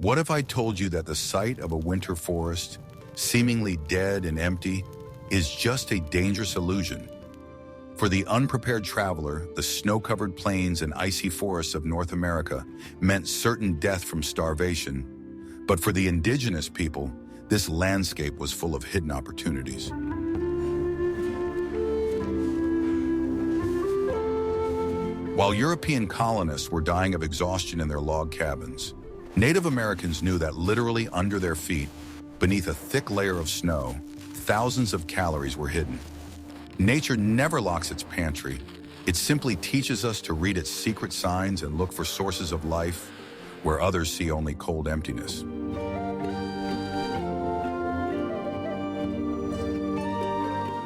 What if I told you that the sight of a winter forest, seemingly dead and empty, is just a dangerous illusion? For the unprepared traveler, the snow-covered plains and icy forests of North America meant certain death from starvation. But for the indigenous people, this landscape was full of hidden opportunities. While European colonists were dying of exhaustion in their log cabins, Native Americans knew that literally under their feet, beneath a thick layer of snow, thousands of calories were hidden. Nature never locks its pantry. It simply teaches us to read its secret signs and look for sources of life where others see only cold emptiness.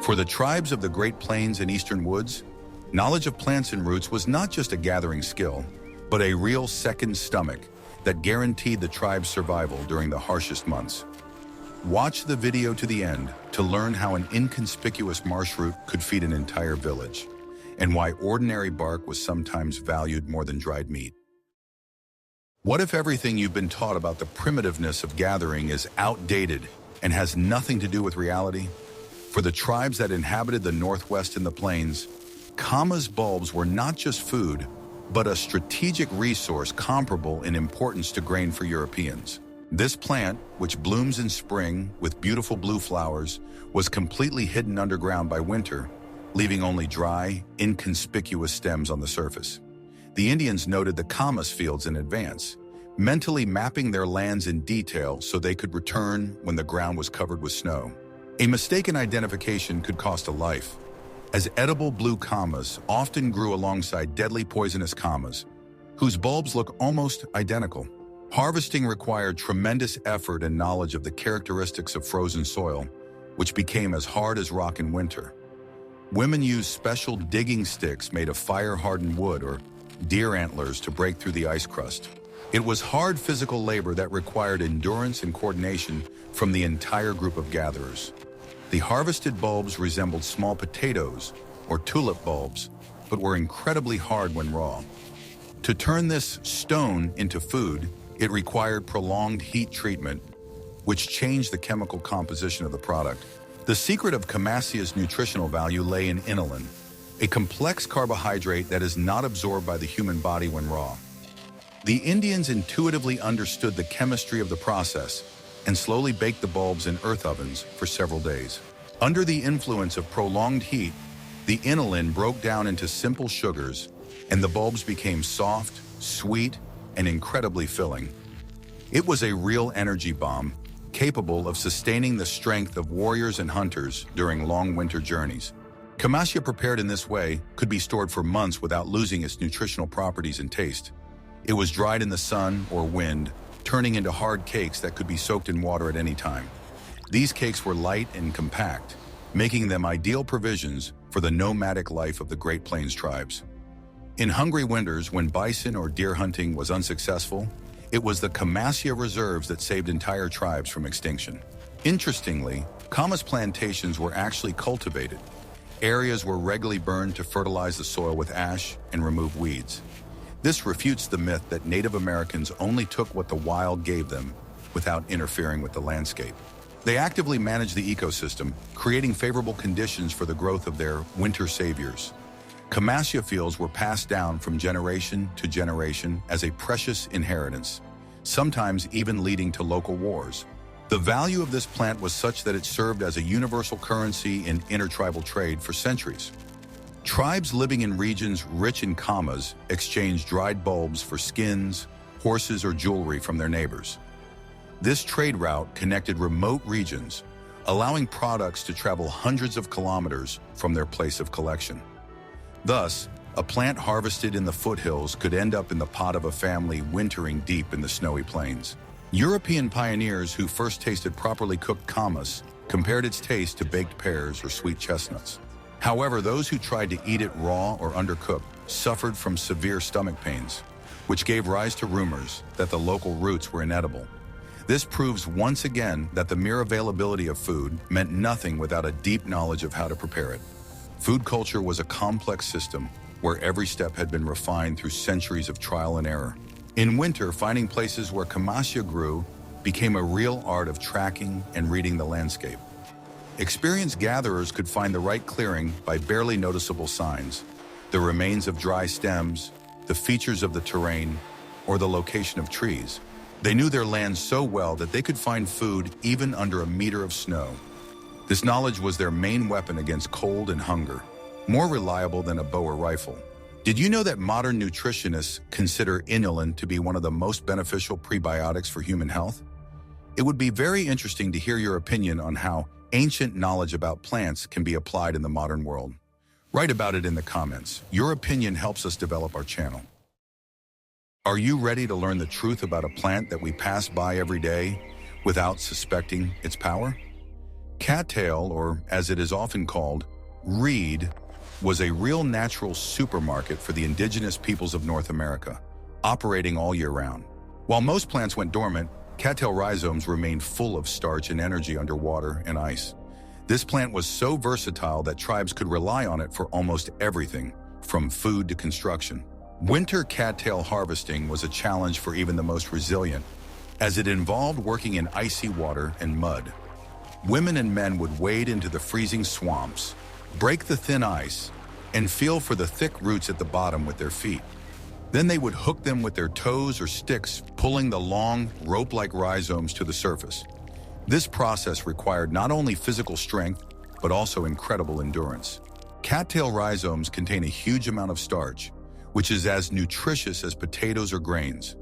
For the tribes of the Great Plains and Eastern Woods, knowledge of plants and roots was not just a gathering skill, but a real second stomach that guaranteed the tribe's survival during the harshest months. Watch the video to the end to learn how an inconspicuous marsh root could feed an entire village, and why ordinary bark was sometimes valued more than dried meat. What if everything you've been taught about the primitiveness of gathering is outdated and has nothing to do with reality? For the tribes that inhabited the Northwest and the plains, Camas bulbs were not just food, but a strategic resource comparable in importance to grain for Europeans. This plant, which blooms in spring with beautiful blue flowers, was completely hidden underground by winter, leaving only dry, inconspicuous stems on the surface. The Indians noted the Camas fields in advance, mentally mapping their lands in detail so they could return when the ground was covered with snow. A mistaken identification could cost a life, as edible blue camas often grew alongside deadly poisonous camas, whose bulbs look almost identical. Harvesting required tremendous effort and knowledge of the characteristics of frozen soil, which became as hard as rock in winter. Women used special digging sticks made of fire-hardened wood or deer antlers to break through the ice crust. It was hard physical labor that required endurance and coordination from the entire group of gatherers. The harvested bulbs resembled small potatoes or tulip bulbs, but were incredibly hard when raw. To turn this stone into food, it required prolonged heat treatment, which changed the chemical composition of the product. The secret of Camassia's nutritional value lay in inulin, a complex carbohydrate that is not absorbed by the human body when raw. The Indians intuitively understood the chemistry of the process and slowly baked the bulbs in earth ovens for several days. Under the influence of prolonged heat, the inulin broke down into simple sugars, and the bulbs became soft, sweet, and incredibly filling. It was a real energy bomb, capable of sustaining the strength of warriors and hunters during long winter journeys. Camassia prepared in this way could be stored for months without losing its nutritional properties and taste. It was dried in the sun or wind, turning into hard cakes that could be soaked in water at any time. These cakes were light and compact, making them ideal provisions for the nomadic life of the Great Plains tribes. In hungry winters, when bison or deer hunting was unsuccessful, it was the Camassia reserves that saved entire tribes from extinction. Interestingly, Camas plantations were actually cultivated. Areas were regularly burned to fertilize the soil with ash and remove weeds. This refutes the myth that Native Americans only took what the wild gave them without interfering with the landscape. They actively managed the ecosystem, creating favorable conditions for the growth of their winter saviors. Camassia fields were passed down from generation to generation as a precious inheritance, sometimes even leading to local wars. The value of this plant was such that it served as a universal currency in intertribal trade for centuries. Tribes living in regions rich in camas exchanged dried bulbs for skins, horses, or jewelry from their neighbors. This trade route connected remote regions, allowing products to travel hundreds of kilometers from their place of collection. Thus, a plant harvested in the foothills could end up in the pot of a family wintering deep in the snowy plains. European pioneers who first tasted properly cooked camas compared its taste to baked pears or sweet chestnuts. However, those who tried to eat it raw or undercooked suffered from severe stomach pains, which gave rise to rumors that the local roots were inedible. This proves once again that the mere availability of food meant nothing without a deep knowledge of how to prepare it. Food culture was a complex system where every step had been refined through centuries of trial and error. In winter, finding places where Camassia grew became a real art of tracking and reading the landscape. Experienced gatherers could find the right clearing by barely noticeable signs, the remains of dry stems, the features of the terrain, or the location of trees. They knew their land so well that they could find food even under a meter of snow. This knowledge was their main weapon against cold and hunger, more reliable than a bow or rifle. Did you know that modern nutritionists consider inulin to be one of the most beneficial prebiotics for human health? It would be very interesting to hear your opinion on how ancient knowledge about plants can be applied in the modern world. Write about it in the comments. Your opinion helps us develop our channel. Are you ready to learn the truth about a plant that we pass by every day without suspecting its power? Cattail, or as it is often called, reed, was a real natural supermarket for the indigenous peoples of North America, operating all year round. While most plants went dormant, cattail rhizomes remained full of starch and energy under water and ice. This plant was so versatile that tribes could rely on it for almost everything, from food to construction. Winter cattail harvesting was a challenge for even the most resilient, as it involved working in icy water and mud. Women and men would wade into the freezing swamps, break the thin ice, and feel for the thick roots at the bottom with their feet. Then they would hook them with their toes or sticks, pulling the long, rope-like rhizomes to the surface. This process required not only physical strength, but also incredible endurance. Cattail rhizomes contain a huge amount of starch, which is as nutritious as potatoes or grains.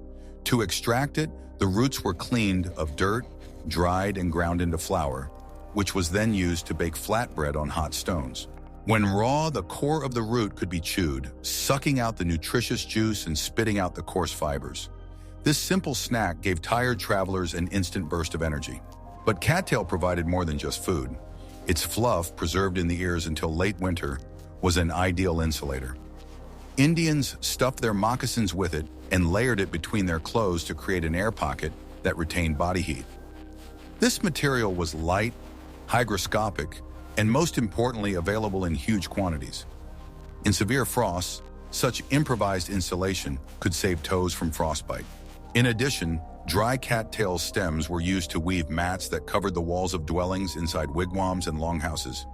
To extract it, the roots were cleaned of dirt, dried and ground into flour, which was then used to bake flatbread on hot stones. When raw, the core of the root could be chewed, sucking out the nutritious juice and spitting out the coarse fibers. This simple snack gave tired travelers an instant burst of energy. But cattail provided more than just food. Its fluff, preserved in the ears until late winter, was an ideal insulator. Indians stuffed their moccasins with it and layered it between their clothes to create an air pocket that retained body heat. This material was light, hygroscopic, and most importantly available in huge quantities. In severe frosts, such improvised insulation could save toes from frostbite. In addition, dry cattail stems were used to weave mats that covered the walls of dwellings inside wigwams and longhouses.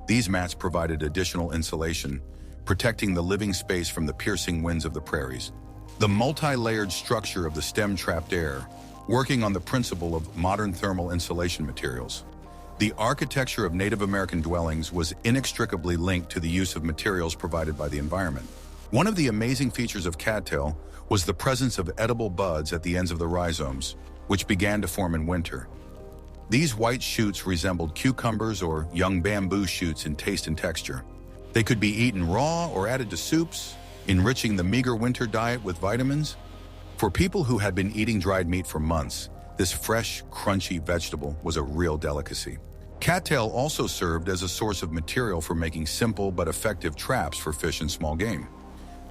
These mats provided additional insulation, protecting the living space from the piercing winds of the prairies. The multi-layered structure of the stem trapped air, working on the principle of modern thermal insulation materials. The architecture of Native American dwellings was inextricably linked to the use of materials provided by the environment. One of the amazing features of cattail was the presence of edible buds at the ends of the rhizomes, which began to form in winter. These white shoots resembled cucumbers or young bamboo shoots in taste and texture. They could be eaten raw or added to soups, enriching the meager winter diet with vitamins. For people who had been eating dried meat for months, this fresh, crunchy vegetable was a real delicacy. Cattail also served as a source of material for making simple but effective traps for fish and small game.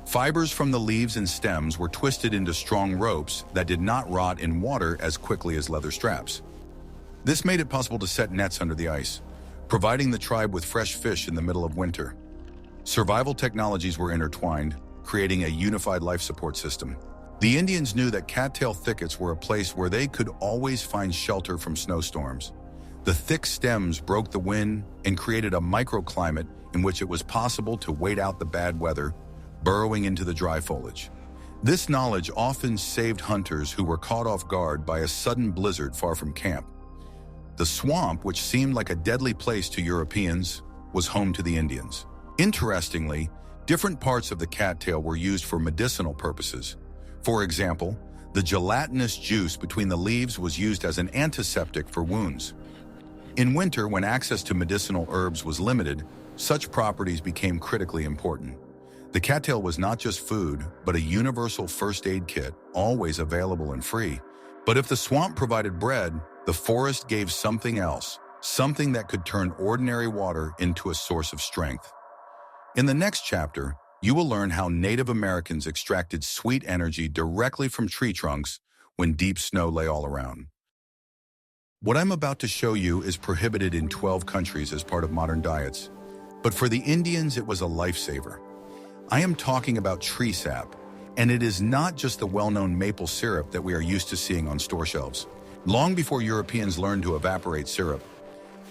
Fibers from the leaves and stems were twisted into strong ropes that did not rot in water as quickly as leather straps. This made it possible to set nets under the ice, providing the tribe with fresh fish in the middle of winter. Survival technologies were intertwined, creating a unified life support system. The Indians knew that cattail thickets were a place where they could always find shelter from snowstorms. The thick stems broke the wind and created a microclimate in which it was possible to wait out the bad weather, burrowing into the dry foliage. This knowledge often saved hunters who were caught off guard by a sudden blizzard far from camp. The swamp, which seemed like a deadly place to Europeans, was home to the Indians. Interestingly, different parts of the cattail were used for medicinal purposes. For example, the gelatinous juice between the leaves was used as an antiseptic for wounds. In winter, when access to medicinal herbs was limited, such properties became critically important. The cattail was not just food, but a universal first aid kit, always available and free. But if the swamp provided bread, the forest gave something else, something that could turn ordinary water into a source of strength. In the next chapter, you will learn how Native Americans extracted sweet energy directly from tree trunks when deep snow lay all around. What I'm about to show you is prohibited in 12 countries as part of modern diets, but for the Indians it was a lifesaver. I am talking about tree sap, And it is not just the well-known maple syrup that we are used to seeing on store shelves. Long before Europeans learned to evaporate syrup,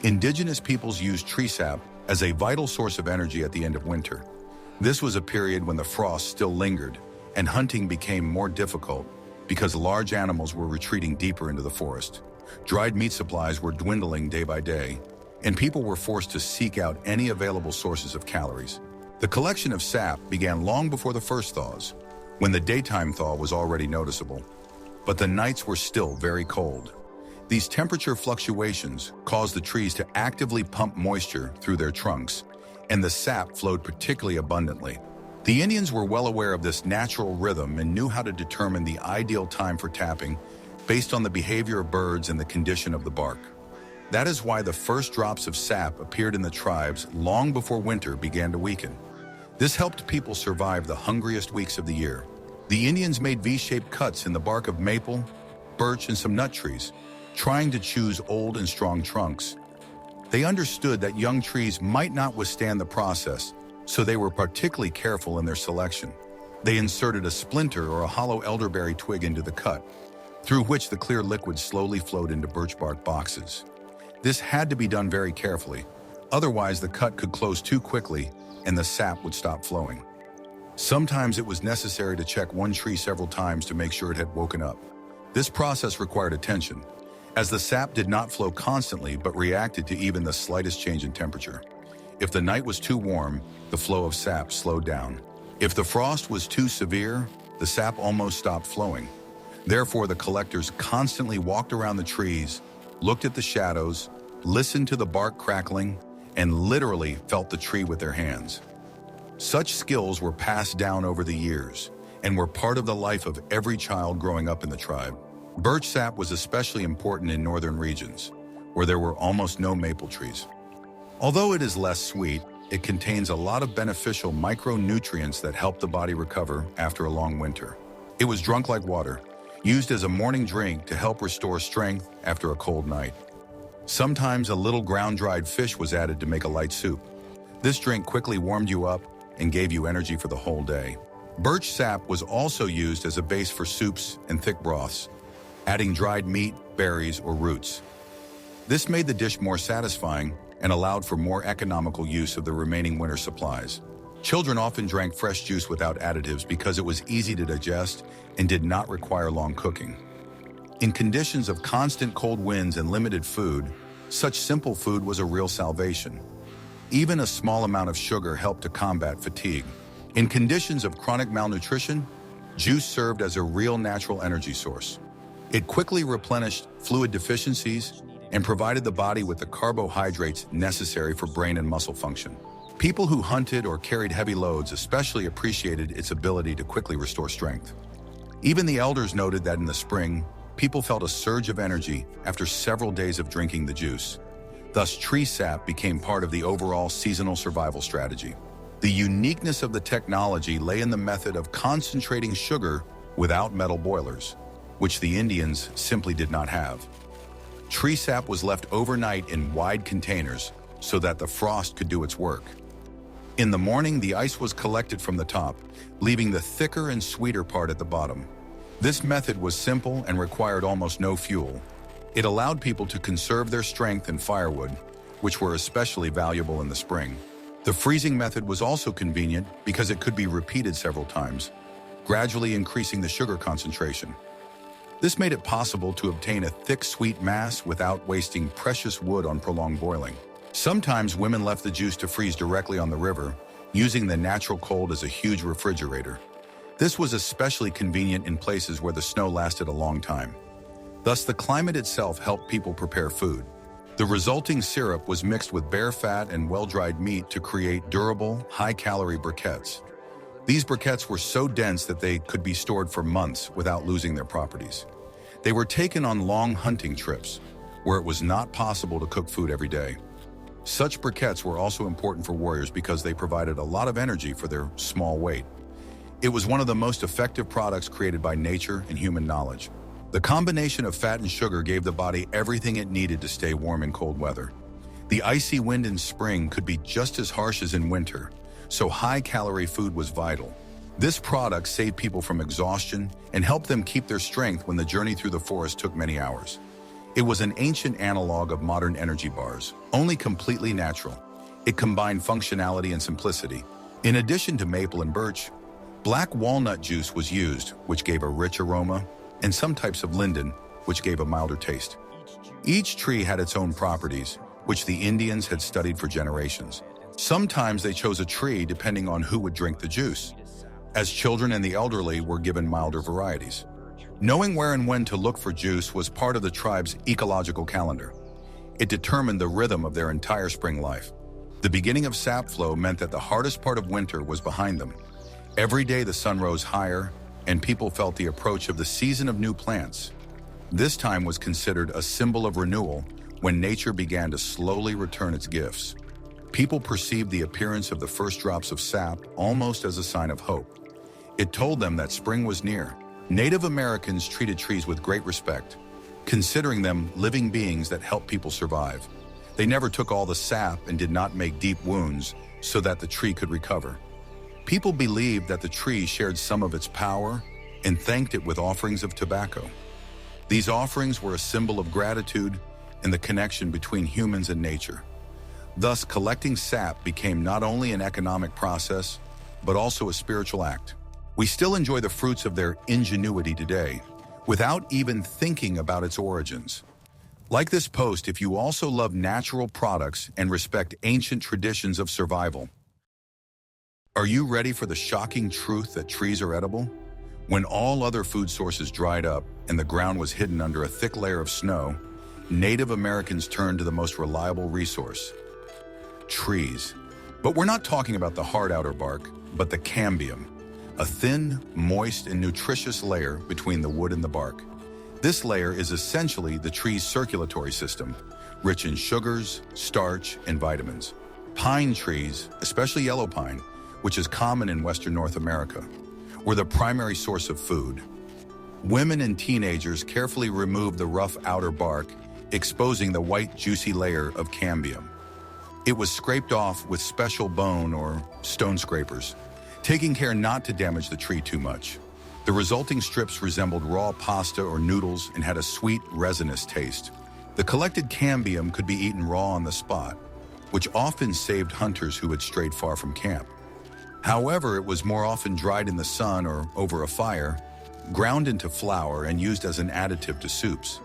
indigenous peoples used tree sap as a vital source of energy at the end of winter. This was a period when the frost still lingered and hunting became more difficult because large animals were retreating deeper into the forest. Dried meat supplies were dwindling day by day, and people were forced to seek out any available sources of calories. The collection of sap began long before the first thaws, when the daytime thaw was already noticeable, but the nights were still very cold. These temperature fluctuations caused the trees to actively pump moisture through their trunks, and the sap flowed particularly abundantly. The Indians were well aware of this natural rhythm and knew how to determine the ideal time for tapping based on the behavior of birds and the condition of the bark. That is why the first drops of sap appeared in the tribes long before winter began to weaken. This helped people survive the hungriest weeks of the year. The Indians made V-shaped cuts in the bark of maple, birch, and some nut trees, trying to choose old and strong trunks. They understood that young trees might not withstand the process, so they were particularly careful in their selection. They inserted a splinter or a hollow elderberry twig into the cut, through which the clear liquid slowly flowed into birch bark boxes. This had to be done very carefully, otherwise the cut could close too quickly and the sap would stop flowing. Sometimes it was necessary to check one tree several times to make sure it had woken up. This process required attention, as the sap did not flow constantly but reacted to even the slightest change in temperature. If the night was too warm, the flow of sap slowed down. If the frost was too severe, the sap almost stopped flowing. Therefore, the collectors constantly walked around the trees, looked at the shadows, listened to the bark crackling, and literally felt the tree with their hands. Such skills were passed down over the years and were part of the life of every child growing up in the tribe. Birch sap was especially important in northern regions, where there were almost no maple trees. Although it is less sweet, it contains a lot of beneficial micronutrients that help the body recover after a long winter. It was drunk like water, used as a morning drink to help restore strength after a cold night. Sometimes a little ground-dried fish was added to make a light soup. This drink quickly warmed you up and gave you energy for the whole day. Birch sap was also used as a base for soups and thick broths, adding dried meat, berries, or roots. This made the dish more satisfying and allowed for more economical use of the remaining winter supplies. Children often drank fresh juice without additives because it was easy to digest and did not require long cooking. In conditions of constant cold winds and limited food, such simple food was a real salvation. Even a small amount of sugar helped to combat fatigue. In conditions of chronic malnutrition, juice served as a real natural energy source. It quickly replenished fluid deficiencies and provided the body with the carbohydrates necessary for brain and muscle function. People who hunted or carried heavy loads especially appreciated its ability to quickly restore strength. Even the elders noted that in the spring, people felt a surge of energy after several days of drinking the juice. Thus, tree sap became part of the overall seasonal survival strategy. The uniqueness of the technology lay in the method of concentrating sugar without metal boilers, which the Indians simply did not have. Tree sap was left overnight in wide containers so that the frost could do its work. In the morning, the ice was collected from the top, leaving the thicker and sweeter part at the bottom. This method was simple and required almost no fuel. It allowed people to conserve their strength and firewood, which were especially valuable in the spring. The freezing method was also convenient because it could be repeated several times, gradually increasing the sugar concentration. This made it possible to obtain a thick, sweet mass without wasting precious wood on prolonged boiling. Sometimes women left the juice to freeze directly on the river, using the natural cold as a huge refrigerator. This was especially convenient in places where the snow lasted a long time. Thus, the climate itself helped people prepare food. The resulting syrup was mixed with bear fat and well-dried meat to create durable, high-calorie briquettes. These briquettes were so dense that they could be stored for months without losing their properties. They were taken on long hunting trips, where it was not possible to cook food every day. Such briquettes were also important for warriors because they provided a lot of energy for their small weight. It was one of the most effective products created by nature and human knowledge. The combination of fat and sugar gave the body everything it needed to stay warm in cold weather. The icy wind in spring could be just as harsh as in winter, so high-calorie food was vital. This product saved people from exhaustion and helped them keep their strength when the journey through the forest took many hours. It was an ancient analog of modern energy bars, only completely natural. It combined functionality and simplicity. In addition to maple and birch, black walnut juice was used, which gave a rich aroma, and some types of linden, which gave a milder taste. Each tree had its own properties, which the Indians had studied for generations. Sometimes they chose a tree depending on who would drink the juice, as children and the elderly were given milder varieties. Knowing where and when to look for juice was part of the tribe's ecological calendar. It determined the rhythm of their entire spring life. The beginning of sap flow meant that the hardest part of winter was behind them. Every day the sun rose higher, and people felt the approach of the season of new plants. This time was considered a symbol of renewal when nature began to slowly return its gifts. People perceived the appearance of the first drops of sap almost as a sign of hope. It told them that spring was near. Native Americans treated trees with great respect, considering them living beings that help people survive. They never took all the sap and did not make deep wounds so that the tree could recover. People believed that the tree shared some of its power and thanked it with offerings of tobacco. These offerings were a symbol of gratitude and the connection between humans and nature. Thus, collecting sap became not only an economic process, but also a spiritual act. We still enjoy the fruits of their ingenuity today, without even thinking about its origins. Like this post if you also love natural products and respect ancient traditions of survival. Are you ready for the shocking truth that trees are edible? When all other food sources dried up and the ground was hidden under a thick layer of snow, Native Americans turned to the most reliable resource: trees. But we're not talking about the hard outer bark, but the cambium, a thin, moist, and nutritious layer between the wood and the bark. This layer is essentially the tree's circulatory system, rich in sugars, starch, and vitamins. Pine trees, especially yellow pine, which is common in Western North America, were the primary source of food. Women and teenagers carefully removed the rough outer bark, exposing the white, juicy layer of cambium. It was scraped off with special bone or stone scrapers, taking care not to damage the tree too much. The resulting strips resembled raw pasta or noodles and had a sweet, resinous taste. The collected cambium could be eaten raw on the spot, which often saved hunters who had strayed far from camp. However, it was more often dried in the sun or over a fire, ground into flour and used as an additive to soups.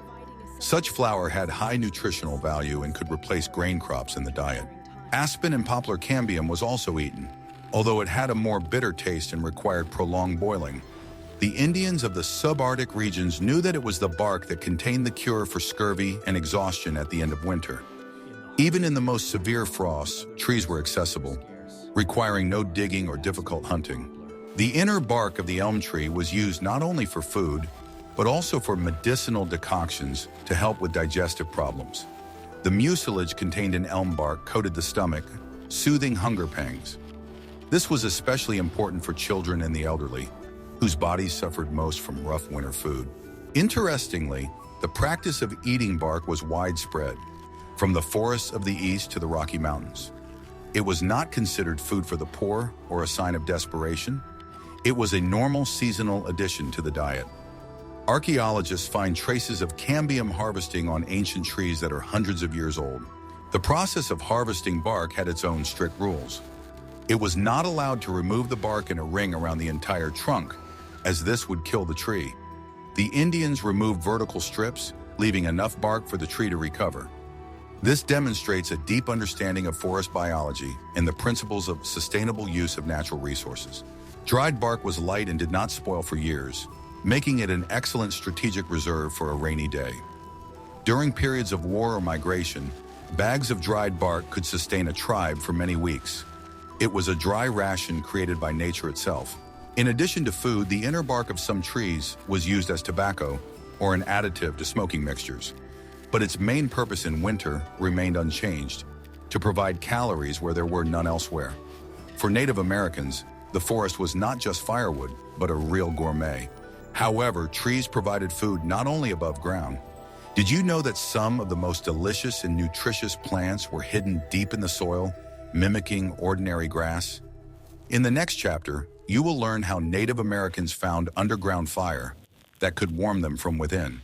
Such flour had high nutritional value and could replace grain crops in the diet. Aspen and poplar cambium was also eaten, although it had a more bitter taste and required prolonged boiling. The Indians of the subarctic regions knew that it was the bark that contained the cure for scurvy and exhaustion at the end of winter. Even in the most severe frosts, trees were accessible, requiring no digging or difficult hunting. The inner bark of the elm tree was used not only for food, but also for medicinal decoctions to help with digestive problems. The mucilage contained in elm bark coated the stomach, soothing hunger pangs. This was especially important for children and the elderly, whose bodies suffered most from rough winter food. Interestingly, the practice of eating bark was widespread, from the forests of the east to the Rocky Mountains. It was not considered food for the poor or a sign of desperation. It was a normal seasonal addition to the diet. Archaeologists find traces of cambium harvesting on ancient trees that are hundreds of years old. The process of harvesting bark had its own strict rules. It was not allowed to remove the bark in a ring around the entire trunk, as this would kill the tree. The Indians removed vertical strips, leaving enough bark for the tree to recover. This demonstrates a deep understanding of forest biology and the principles of sustainable use of natural resources. Dried bark was light and did not spoil for years, making it an excellent strategic reserve for a rainy day. During periods of war or migration, bags of dried bark could sustain a tribe for many weeks. It was a dry ration created by nature itself. In addition to food, the inner bark of some trees was used as tobacco or an additive to smoking mixtures. But its main purpose in winter remained unchanged, to provide calories where there were none elsewhere. For Native Americans, the forest was not just firewood, but a real gourmet. However, trees provided food not only above ground. Did you know that some of the most delicious and nutritious plants were hidden deep in the soil, mimicking ordinary grass? In the next chapter, you will learn how Native Americans found underground fire that could warm them from within.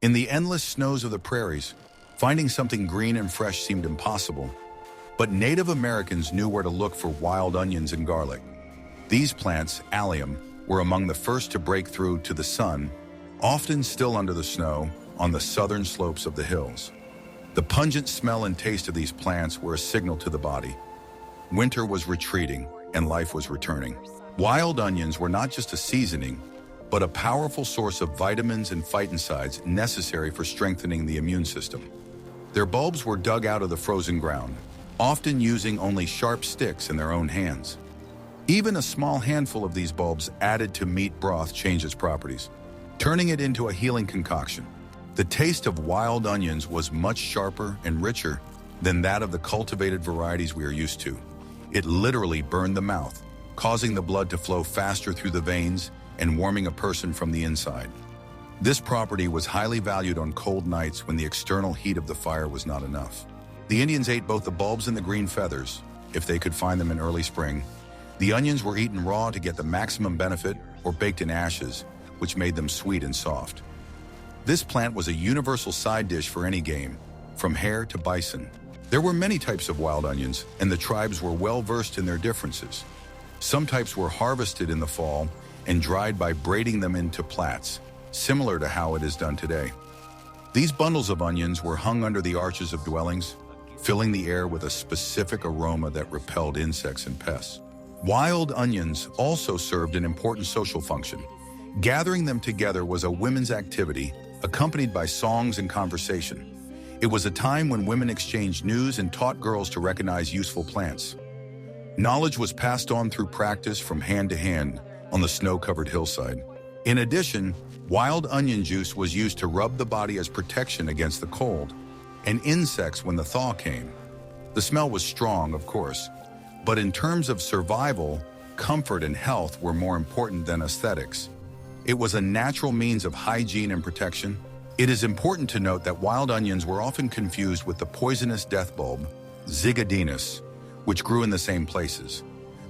In the endless snows of the prairies, finding something green and fresh seemed impossible, but Native Americans knew where to look for wild onions and garlic. These plants, allium, were among the first to break through to the sun, often still under the snow on the southern slopes of the hills. The pungent smell and taste of these plants were a signal to the body. Winter was retreating and life was returning. Wild onions were not just a seasoning, but a powerful source of vitamins and phytoncides necessary for strengthening the immune system. Their bulbs were dug out of the frozen ground, often using only sharp sticks in their own hands. Even a small handful of these bulbs added to meat broth changed its properties, turning it into a healing concoction. The taste of wild onions was much sharper and richer than that of the cultivated varieties we are used to. It literally burned the mouth, causing the blood to flow faster through the veins and warming a person from the inside. This property was highly valued on cold nights when the external heat of the fire was not enough. The Indians ate both the bulbs and the green feathers, if they could find them in early spring. The onions were eaten raw to get the maximum benefit or baked in ashes, which made them sweet and soft. This plant was a universal side dish for any game, from hare to bison. There were many types of wild onions, and the tribes were well versed in their differences. Some types were harvested in the fall and dried by braiding them into plaits, similar to how it is done today. These bundles of onions were hung under the arches of dwellings, filling the air with a specific aroma that repelled insects and pests. Wild onions also served an important social function. Gathering them together was a women's activity, accompanied by songs and conversation. It was a time when women exchanged news and taught girls to recognize useful plants. Knowledge was passed on through practice from hand to hand on the snow-covered hillside. In addition, wild onion juice was used to rub the body as protection against the cold and insects when the thaw came. The smell was strong, of course, but in terms of survival, comfort and health were more important than aesthetics. It was a natural means of hygiene and protection. It is important to note that wild onions were often confused with the poisonous death bulb, Zygodinus, which grew in the same places.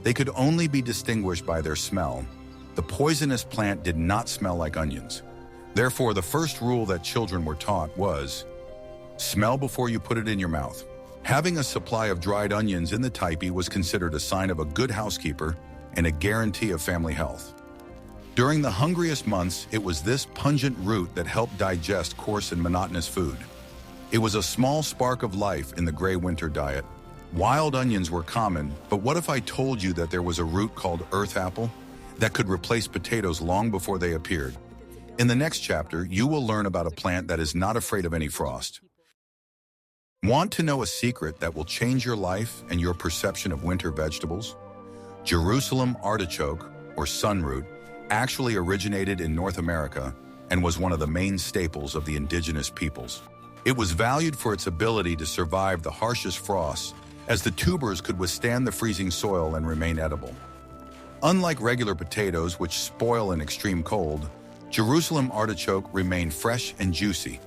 They could only be distinguished by their smell. The poisonous plant did not smell like onions. Therefore, the first rule that children were taught was, smell before you put it in your mouth. Having a supply of dried onions in the teepee was considered a sign of a good housekeeper and a guarantee of family health. During the hungriest months, it was this pungent root that helped digest coarse and monotonous food. It was a small spark of life in the gray winter diet. Wild onions were common, but what if I told you that there was a root called earth apple that could replace potatoes long before they appeared? In the next chapter, you will learn about a plant that is not afraid of any frost. Want to know a secret that will change your life and your perception of winter vegetables? Jerusalem artichoke, or sunroot, actually originated in North America and was one of the main staples of the indigenous peoples. It was valued for its ability to survive the harshest frosts, as the tubers could withstand the freezing soil and remain edible. Unlike regular potatoes, which spoil in extreme cold, Jerusalem artichoke remained fresh and juicy.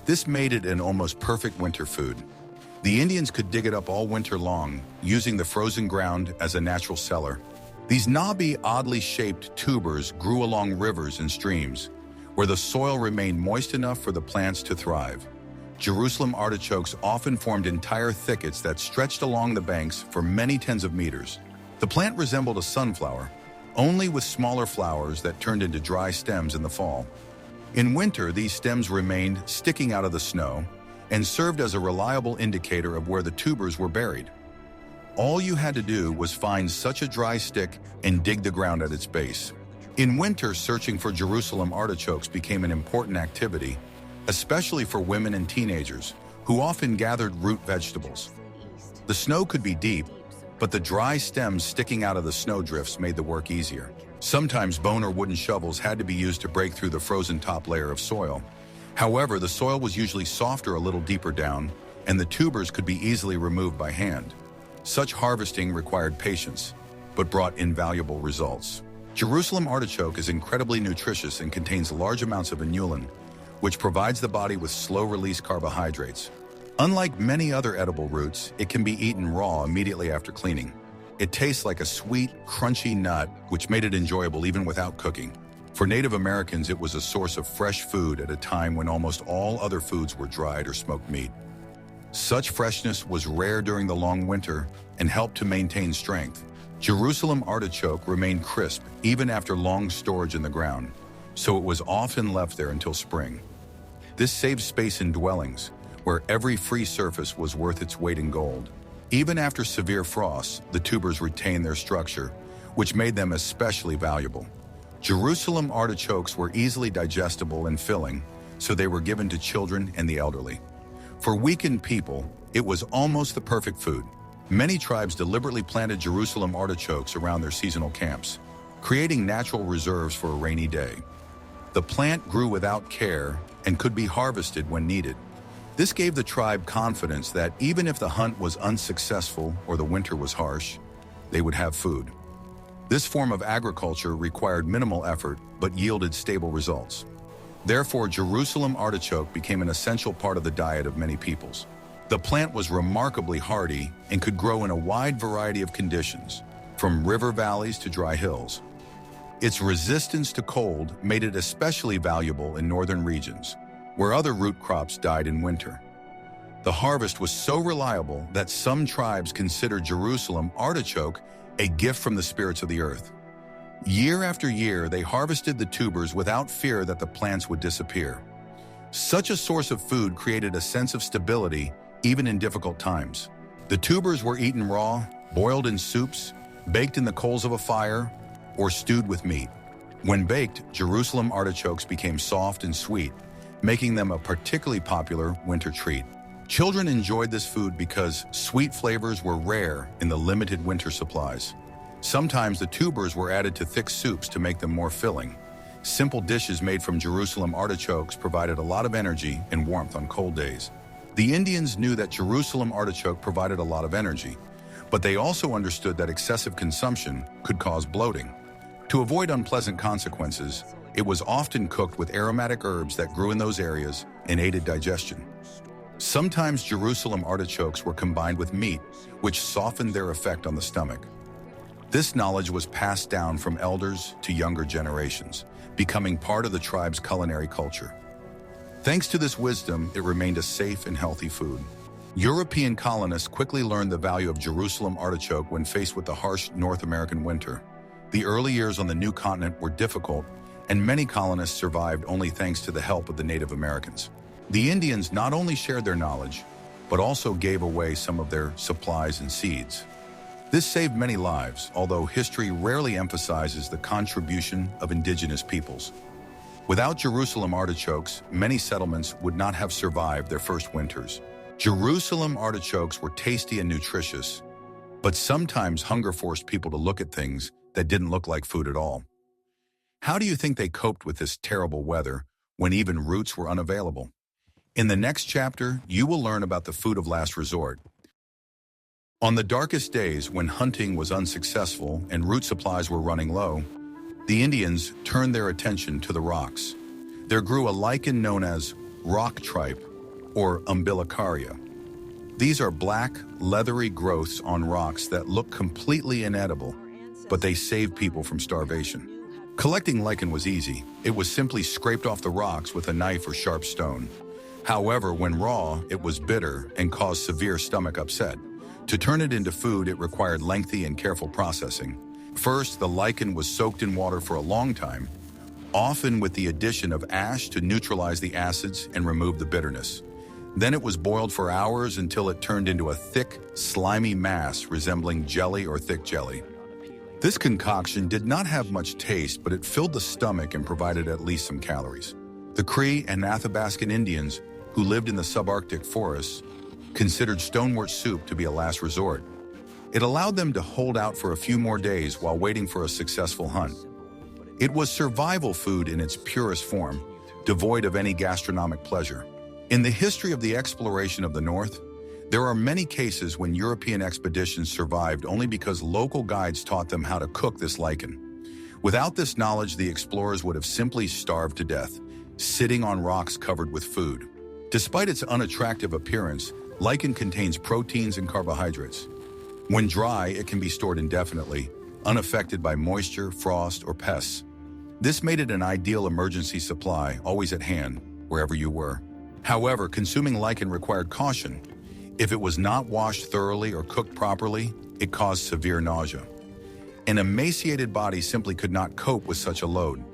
This made it an almost perfect winter food. The Indians could dig it up all winter long, using the frozen ground as a natural cellar. These knobby, oddly shaped tubers grew along rivers and streams, where the soil remained moist enough for the plants to thrive. Jerusalem artichokes often formed entire thickets that stretched along the banks for many tens of meters. The plant resembled a sunflower, only with smaller flowers that turned into dry stems in the fall. In winter, these stems remained sticking out of the snow and served as a reliable indicator of where the tubers were buried. All you had to do was find such a dry stick and dig the ground at its base. In winter, searching for Jerusalem artichokes became an important activity, especially for women and teenagers, who often gathered root vegetables. The snow could be deep, but the dry stems sticking out of the snowdrifts made the work easier. Sometimes bone or wooden shovels had to be used to break through the frozen top layer of soil. However, the soil was usually softer a little deeper down, and the tubers could be easily removed by hand. Such harvesting required patience, but brought invaluable results. Jerusalem artichoke is incredibly nutritious and contains large amounts of inulin, which provides the body with slow-release carbohydrates. Unlike many other edible roots, it can be eaten raw immediately after cleaning. It tastes like a sweet, crunchy nut, which made it enjoyable even without cooking. For Native Americans, it was a source of fresh food at a time when almost all other foods were dried or smoked meat. Such freshness was rare during the long winter and helped to maintain strength. Jerusalem artichoke remained crisp even after long storage in the ground, so it was often left there until spring. This saved space in dwellings, where every free surface was worth its weight in gold. Even after severe frosts, the tubers retained their structure, which made them especially valuable. Jerusalem artichokes were easily digestible and filling, so they were given to children and the elderly. For weakened people, it was almost the perfect food. Many tribes deliberately planted Jerusalem artichokes around their seasonal camps, creating natural reserves for a rainy day. The plant grew without care and could be harvested when needed. This gave the tribe confidence that even if the hunt was unsuccessful or the winter was harsh, they would have food. This form of agriculture required minimal effort but yielded stable results. Therefore, Jerusalem artichoke became an essential part of the diet of many peoples. The plant was remarkably hardy and could grow in a wide variety of conditions, from river valleys to dry hills. Its resistance to cold made it especially valuable in northern regions, where other root crops died in winter. The harvest was so reliable that some tribes considered Jerusalem artichoke a gift from the spirits of the earth. Year after year, they harvested the tubers without fear that the plants would disappear. Such a source of food created a sense of stability even in difficult times. The tubers were eaten raw, boiled in soups, baked in the coals of a fire, or stewed with meat. When baked, Jerusalem artichokes became soft and sweet, making them a particularly popular winter treat. Children enjoyed this food because sweet flavors were rare in the limited winter supplies. Sometimes the tubers were added to thick soups to make them more filling. Simple dishes made from Jerusalem artichokes provided a lot of energy and warmth on cold days. The Indians knew that Jerusalem artichoke provided a lot of energy, but they also understood that excessive consumption could cause bloating. To avoid unpleasant consequences, it was often cooked with aromatic herbs that grew in those areas and aided digestion. Sometimes Jerusalem artichokes were combined with meat, which softened their effect on the stomach. This knowledge was passed down from elders to younger generations, becoming part of the tribe's culinary culture. Thanks to this wisdom, it remained a safe and healthy food. European colonists quickly learned the value of Jerusalem artichoke when faced with the harsh North American winter. The early years on the new continent were difficult, and many colonists survived only thanks to the help of the Native Americans. The Indians not only shared their knowledge, but also gave away some of their supplies and seeds. This saved many lives, although history rarely emphasizes the contribution of indigenous peoples. Without Jerusalem artichokes, many settlements would not have survived their first winters. Jerusalem artichokes were tasty and nutritious, but sometimes hunger forced people to look at things that didn't look like food at all. How do you think they coped with this terrible weather when even roots were unavailable? In the next chapter, you will learn about the food of last resort. On the darkest days when hunting was unsuccessful and root supplies were running low, the Indians turned their attention to the rocks. There grew a lichen known as rock tripe, or umbilicaria. These are black, leathery growths on rocks that look completely inedible, but they save people from starvation. Collecting lichen was easy. It was simply scraped off the rocks with a knife or sharp stone. However, when raw, it was bitter and caused severe stomach upset. To turn it into food, it required lengthy and careful processing. First, the lichen was soaked in water for a long time, often with the addition of ash to neutralize the acids and remove the bitterness. Then it was boiled for hours until it turned into a thick, slimy mass resembling jelly or thick jelly. This concoction did not have much taste, but it filled the stomach and provided at least some calories. The Cree and Athabascan Indians, who lived in the subarctic forests, considered stonewort soup to be a last resort. It allowed them to hold out for a few more days while waiting for a successful hunt. It was survival food in its purest form, devoid of any gastronomic pleasure. In the history of the exploration of the North, there are many cases when European expeditions survived only because local guides taught them how to cook this lichen. Without this knowledge, the explorers would have simply starved to death, sitting on rocks covered with food. Despite its unattractive appearance, lichen contains proteins and carbohydrates. When dry, it can be stored indefinitely, unaffected by moisture, frost, or pests. This made it an ideal emergency supply, always at hand, wherever you were. However, consuming lichen required caution. If it was not washed thoroughly or cooked properly, it caused severe nausea. An emaciated body simply could not cope with such a load.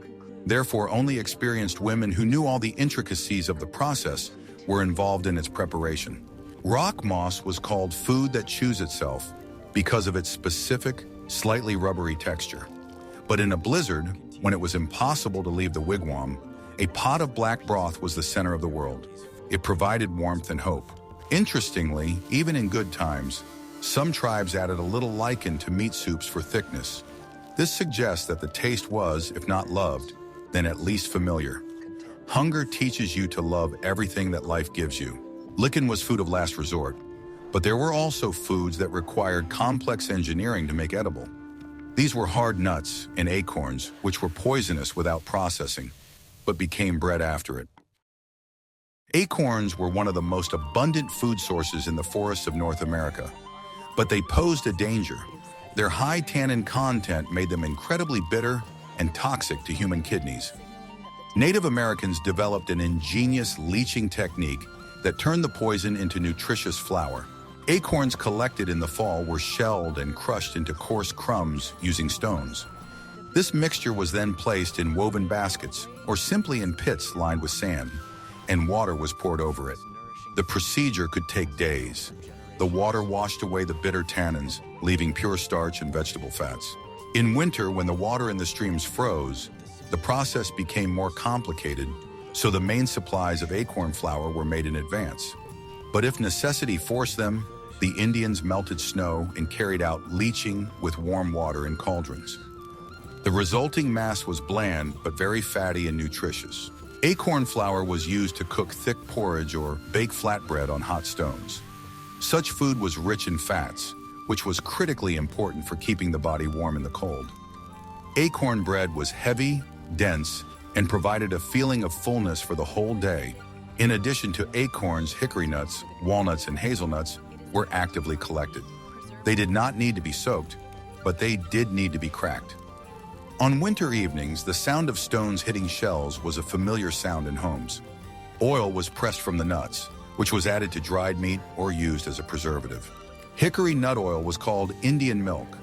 Therefore, only experienced women who knew all the intricacies of the process were involved in its preparation. Rock moss was called food that chews itself because of its specific, slightly rubbery texture. But in a blizzard, when it was impossible to leave the wigwam, a pot of black broth was the center of the world. It provided warmth and hope. Interestingly, even in good times, some tribes added a little lichen to meat soups for thickness. This suggests that the taste was, if not loved, then at least familiar. Hunger teaches you to love everything that life gives you. Lichen was food of last resort, but there were also foods that required complex engineering to make edible. These were hard nuts and acorns, which were poisonous without processing, but became bread after it. Acorns were one of the most abundant food sources in the forests of North America, but they posed a danger. Their high tannin content made them incredibly bitter and toxic to human kidneys. Native Americans developed an ingenious leaching technique that turned the poison into nutritious flour. Acorns collected in the fall were shelled and crushed into coarse crumbs using stones. This mixture was then placed in woven baskets or simply in pits lined with sand, and water was poured over it. The procedure could take days. The water washed away the bitter tannins, leaving pure starch and vegetable fats. In winter, when the water in the streams froze, the process became more complicated, so the main supplies of acorn flour were made in advance. But if necessity forced them, the Indians melted snow and carried out leaching with warm water in cauldrons. The resulting mass was bland but very fatty and nutritious. Acorn flour was used to cook thick porridge or bake flatbread on hot stones. Such food was rich in fats, which was critically important for keeping the body warm in the cold. Acorn bread was heavy, dense, and provided a feeling of fullness for the whole day. In addition to acorns, hickory nuts, walnuts, and hazelnuts were actively collected. They did not need to be soaked, but they did need to be cracked. On winter evenings, the sound of stones hitting shells was a familiar sound in homes. Oil was pressed from the nuts, which was added to dried meat or used as a preservative. Hickory nut oil was called Indian milk.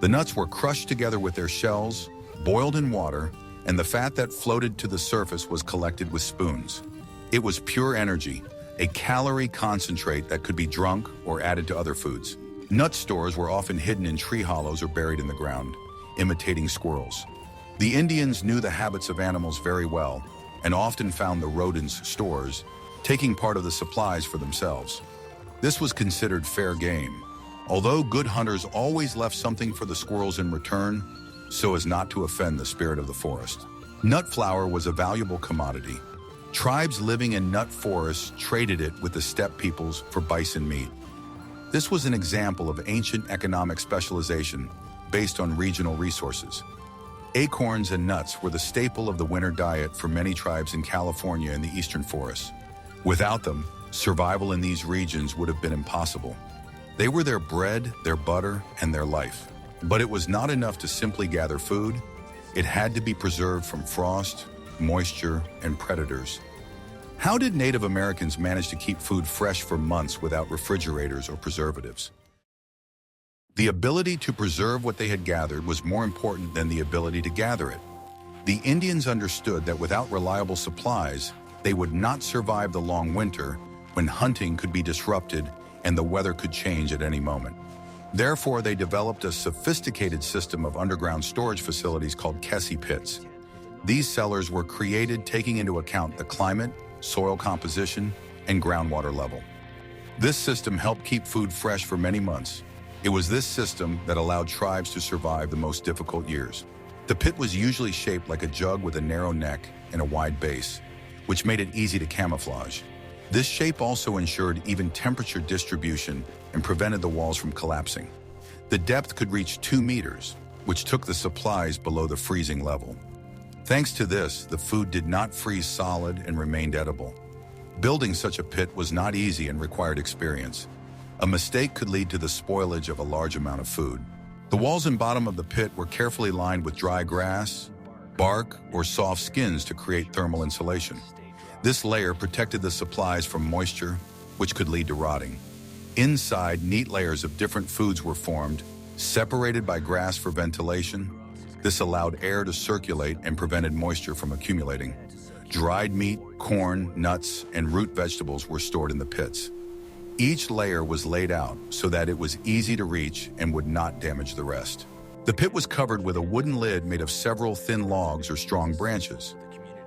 The nuts were crushed together with their shells, boiled in water, and the fat that floated to the surface was collected with spoons. It was pure energy, a calorie concentrate that could be drunk or added to other foods. Nut stores were often hidden in tree hollows or buried in the ground, imitating squirrels. The Indians knew the habits of animals very well and often found the rodents' stores, taking part of the supplies for themselves. This was considered fair game, although good hunters always left something for the squirrels in return, so as not to offend the spirit of the forest. Nut flour was a valuable commodity. Tribes living in nut forests traded it with the steppe peoples for bison meat. This was an example of ancient economic specialization based on regional resources. Acorns and nuts were the staple of the winter diet for many tribes in California and the eastern forests. Without them, survival in these regions would have been impossible. They were their bread, their butter, and their life. But it was not enough to simply gather food. It had to be preserved from frost, moisture, and predators. How did Native Americans manage to keep food fresh for months without refrigerators or preservatives? The ability to preserve what they had gathered was more important than the ability to gather it. The Indians understood that without reliable supplies, they would not survive the long winter when hunting could be disrupted and the weather could change at any moment. Therefore, they developed a sophisticated system of underground storage facilities called Kessie pits. These cellars were created taking into account the climate, soil composition, and groundwater level. This system helped keep food fresh for many months. It was this system that allowed tribes to survive the most difficult years. The pit was usually shaped like a jug with a narrow neck and a wide base, which made it easy to camouflage. This shape also ensured even temperature distribution and prevented the walls from collapsing. The depth could reach 2 meters, which took the supplies below the freezing level. Thanks to this, the food did not freeze solid and remained edible. Building such a pit was not easy and required experience. A mistake could lead to the spoilage of a large amount of food. The walls and bottom of the pit were carefully lined with dry grass, bark, or soft skins to create thermal insulation. This layer protected the supplies from moisture, which could lead to rotting. Inside, neat layers of different foods were formed, separated by grass for ventilation. This allowed air to circulate and prevented moisture from accumulating. Dried meat, corn, nuts, and root vegetables were stored in the pits. Each layer was laid out so that it was easy to reach and would not damage the rest. The pit was covered with a wooden lid made of several thin logs or strong branches.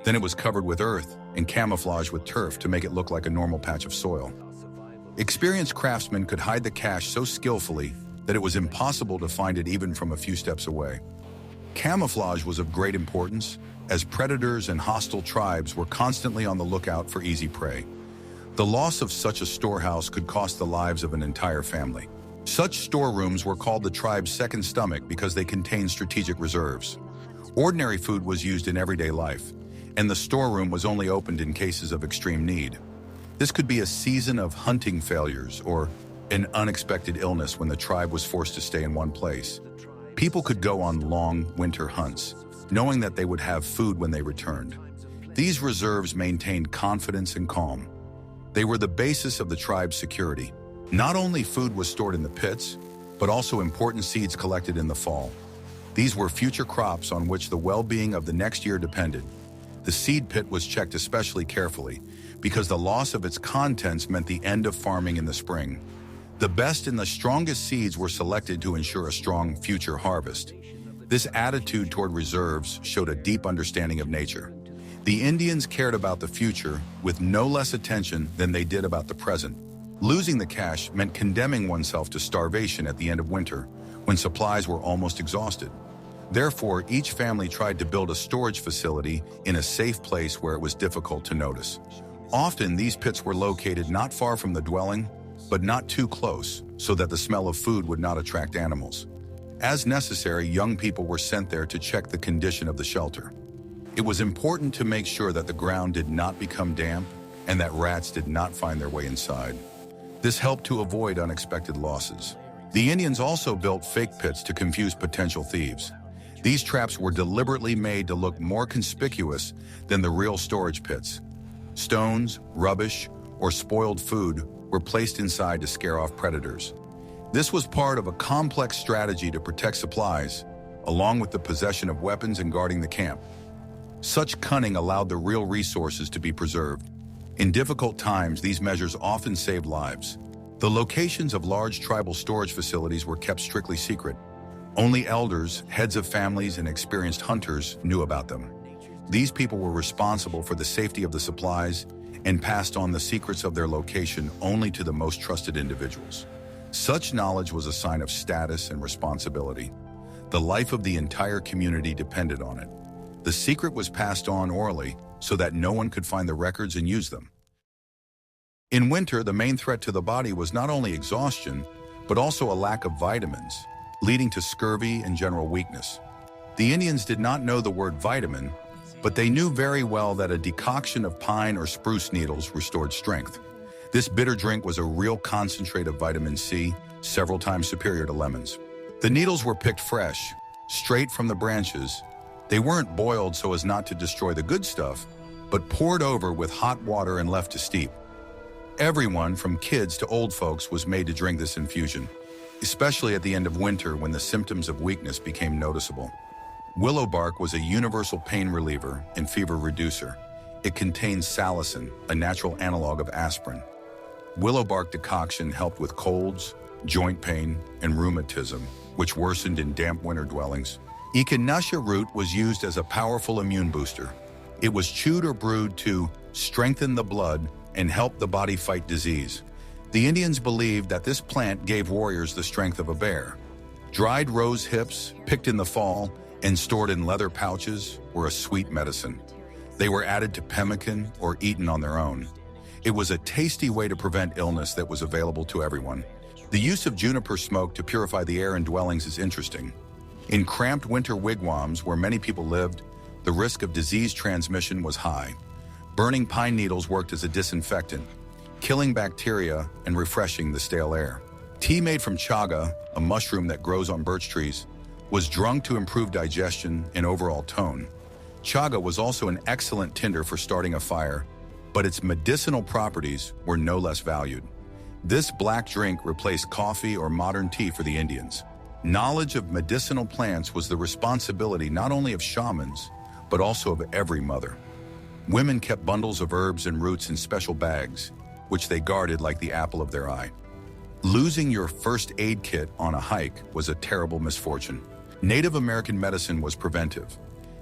Then it was covered with earth and camouflaged with turf to make it look like a normal patch of soil. Experienced craftsmen could hide the cache so skillfully that it was impossible to find it even from a few steps away. Camouflage was of great importance, as predators and hostile tribes were constantly on the lookout for easy prey. The loss of such a storehouse could cost the lives of an entire family. Such storerooms were called the tribe's second stomach because they contained strategic reserves. Ordinary food was used in everyday life, and the storeroom was only opened in cases of extreme need. This could be a season of hunting failures or an unexpected illness when the tribe was forced to stay in one place. People could go on long winter hunts, knowing that they would have food when they returned. These reserves maintained confidence and calm. They were the basis of the tribe's security. Not only food was stored in the pits, but also important seeds collected in the fall. These were future crops on which the well-being of the next year depended. The seed pit was checked especially carefully because the loss of its contents meant the end of farming in the spring. The best and the strongest seeds were selected to ensure a strong future harvest. This attitude toward reserves showed a deep understanding of nature. The Indians cared about the future with no less attention than they did about the present. Losing the cache meant condemning oneself to starvation at the end of winter, when supplies were almost exhausted. Therefore, each family tried to build a storage facility in a safe place where it was difficult to notice. Often, these pits were located not far from the dwelling, but not too close, so that the smell of food would not attract animals. As necessary, young people were sent there to check the condition of the shelter. It was important to make sure that the ground did not become damp and that rats did not find their way inside. This helped to avoid unexpected losses. The Indians also built fake pits to confuse potential thieves. These traps were deliberately made to look more conspicuous than the real storage pits. Stones, rubbish, or spoiled food were placed inside to scare off predators. This was part of a complex strategy to protect supplies, along with the possession of weapons and guarding the camp. Such cunning allowed the real resources to be preserved. In difficult times, these measures often saved lives. The locations of large tribal storage facilities were kept strictly secret. Only elders, heads of families, and experienced hunters knew about them. These people were responsible for the safety of the supplies and passed on the secrets of their location only to the most trusted individuals. Such knowledge was a sign of status and responsibility. The life of the entire community depended on it. The secret was passed on orally so that no one could find the records and use them. In winter, the main threat to the body was not only exhaustion, but also a lack of vitamins, leading to scurvy and general weakness. The Indians did not know the word vitamin, but they knew very well that a decoction of pine or spruce needles restored strength. This bitter drink was a real concentrate of vitamin C, several times superior to lemons. The needles were picked fresh, straight from the branches. They weren't boiled so as not to destroy the good stuff, but poured over with hot water and left to steep. Everyone, from kids to old folks, was made to drink this infusion, especially at the end of winter when the symptoms of weakness became noticeable. Willow bark was a universal pain reliever and fever reducer. It contained salicin, a natural analog of aspirin. Willow bark decoction helped with colds, joint pain, and rheumatism, which worsened in damp winter dwellings. Camassia root was used as a powerful immune booster. It was chewed or brewed to strengthen the blood and help the body fight disease. The Indians believed that this plant gave warriors the strength of a bear. Dried rose hips, picked in the fall, and stored in leather pouches, were a sweet medicine. They were added to pemmican or eaten on their own. It was a tasty way to prevent illness that was available to everyone. The use of juniper smoke to purify the air in dwellings is interesting. In cramped winter wigwams where many people lived, the risk of disease transmission was high. Burning pine needles worked as a disinfectant. killing bacteria and refreshing the stale air. Tea made from chaga, a mushroom that grows on birch trees, was drunk to improve digestion and overall tone. Chaga was also an excellent tinder for starting a fire, but its medicinal properties were no less valued. This black drink replaced coffee or modern tea for the Indians. Knowledge of medicinal plants was the responsibility not only of shamans, but also of every mother. Women kept bundles of herbs and roots in special bags, which they guarded like the apple of their eye. Losing your first aid kit on a hike was a terrible misfortune. Native American medicine was preventive.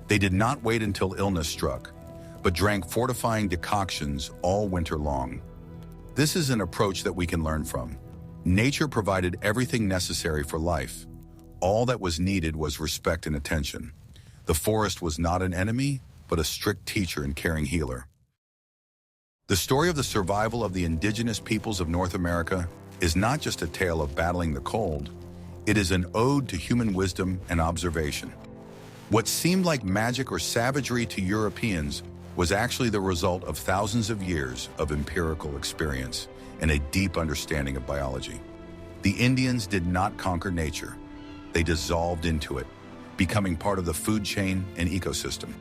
They did not wait until illness struck, but drank fortifying decoctions all winter long. This is an approach that we can learn from. Nature provided everything necessary for life. All that was needed was respect and attention. The forest was not an enemy, but a strict teacher and caring healer. The story of the survival of the indigenous peoples of North America is not just a tale of battling the cold. It is an ode to human wisdom and observation. What seemed like magic or savagery to Europeans was actually the result of thousands of years of empirical experience and a deep understanding of biology. The Indians did not conquer nature. They dissolved into it, becoming part of the food chain and ecosystem.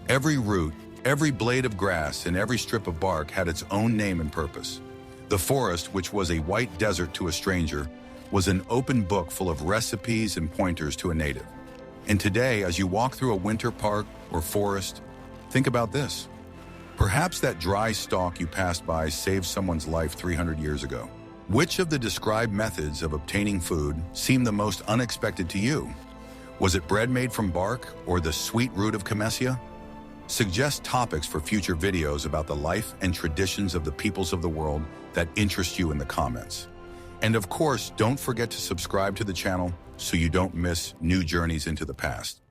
Every root, every blade of grass, and every strip of bark had its own name and purpose. The forest, which was a white desert to a stranger, was an open book full of recipes and pointers to a native. And today, as you walk through a winter park or forest, think about this. Perhaps that dry stalk you passed by saved someone's life 300 years ago. Which of the described methods of obtaining food seemed the most unexpected to you? Was it bread made from bark or the sweet root of Camassia? Suggest topics for future videos about the life and traditions of the peoples of the world that interest you in the comments. And of course, don't forget to subscribe to the channel so you don't miss new journeys into the past.